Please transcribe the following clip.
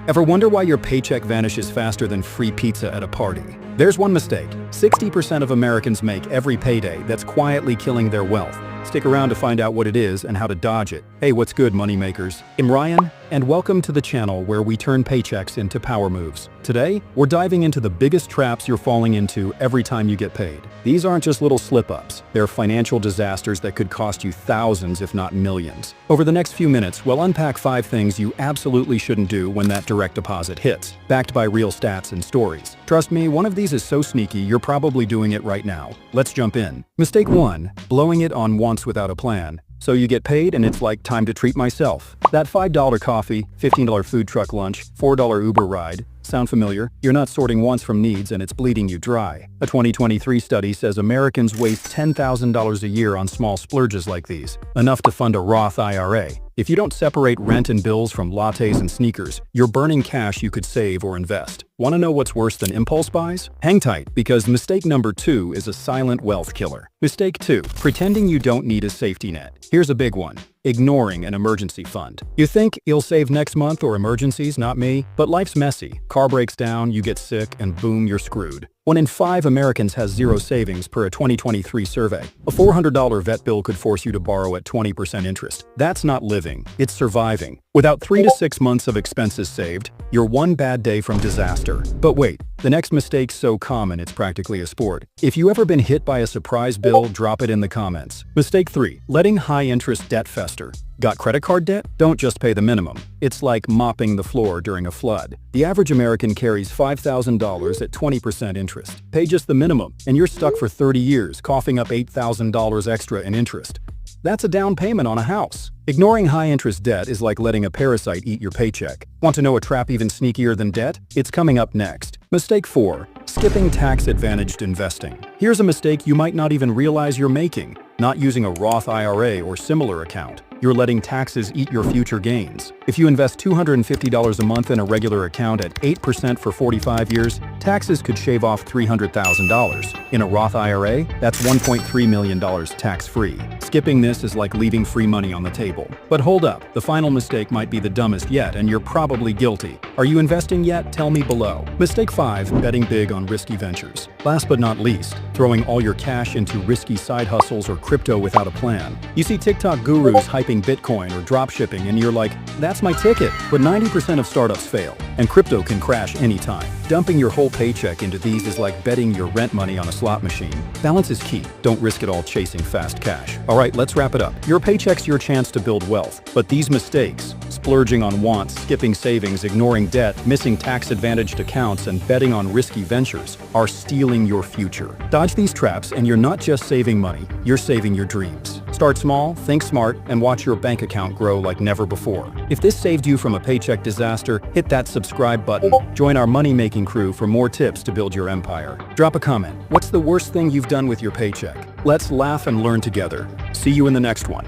Ever wonder why your paycheck vanishes faster than free pizza at a party? There's one mistake 60% of Americans make every payday that's quietly killing their wealth. Stick around to find out what it is and how to dodge it. Hey, what's good, moneymakers? I'm Ryan, and welcome to the channel where we turn paychecks into power moves. Today, we're diving into the biggest traps you're falling into every time you get paid. These aren't just little slip-ups. They're financial disasters that could cost you thousands, if not millions. Over the next few minutes, we'll unpack 5 things you absolutely shouldn't do when that direct deposit hits, backed by real stats and stories. Trust me, one of these is so sneaky, you're probably doing it right now. Let's jump in. Mistake 1. Blowing it on wants without a plan. So you get paid and it's like, time to treat myself. That $5 coffee, $15 food truck lunch, $4 Uber ride. Sound familiar? You're not sorting wants from needs and it's bleeding you dry. A 2023 study says Americans waste $10,000 a year on small splurges like these, enough to fund a Roth IRA. If you don't separate rent and bills from lattes and sneakers, you're burning cash you could save or invest. Want to know what's worse than impulse buys? Hang tight, because mistake number 2 is a silent wealth killer. Mistake 2. Pretending you don't need a safety net. Here's a big one. Ignoring an emergency fund. You think you'll save next month or emergencies, not me? But life's messy. Car breaks down, you get sick, and boom, you're screwed. 1 in 5 Americans has zero savings per a 2023 survey. A $400 vet bill could force you to borrow at 20% interest. That's not living, it's surviving. Without 3 to 6 months of expenses saved, you're one bad day from disaster. But wait, the next mistake's so common it's practically a sport. If you ever been hit by a surprise bill, drop it in the comments. Mistake 3. Letting high-interest debt fester. Got credit card debt? Don't just pay the minimum. It's like mopping the floor during a flood. The average American carries $5,000 at 20% interest. Pay just the minimum, and you're stuck for 30 years, coughing up $8,000 extra in interest. That's a down payment on a house. Ignoring high-interest debt is like letting a parasite eat your paycheck. Want to know a trap even sneakier than debt? It's coming up next. Mistake 4. Skipping tax-advantaged investing. Here's a mistake you might not even realize you're making. Not using a Roth IRA or similar account. You're letting taxes eat your future gains. If you invest $250 a month in a regular account at 8% for 45 years, taxes could shave off $300,000. In a Roth IRA, that's $1.3 million tax-free. Skipping this is like leaving free money on the table. But hold up, the final mistake might be the dumbest yet, and you're probably guilty. Are you investing yet? Tell me below. Mistake 5. Betting big on risky ventures. Last but not least, throwing all your cash into risky side hustles or crypto without a plan. You see TikTok gurus hyping Bitcoin or dropshipping and you're like, that's my ticket. But 90% of startups fail, and crypto can crash anytime. Dumping your whole paycheck into these is like betting your rent money on a slot machine. Balance is key. Don't risk it all chasing fast cash. Alright, let's wrap it up. Your paycheck's your chance to build wealth, but these mistakes, splurging on wants, skipping savings, ignoring debt, missing tax-advantaged accounts, and betting on risky ventures, are stealing your future. Dodge these traps and you're not just saving money, you're saving your dreams. Start small, think smart, and watch your bank account grow like never before. If this saved you from a paycheck disaster, hit that subscribe button. Join our money-making crew for more tips to build your empire. Drop a comment. What's the worst thing you've done with your paycheck? Let's laugh and learn together. See you in the next one.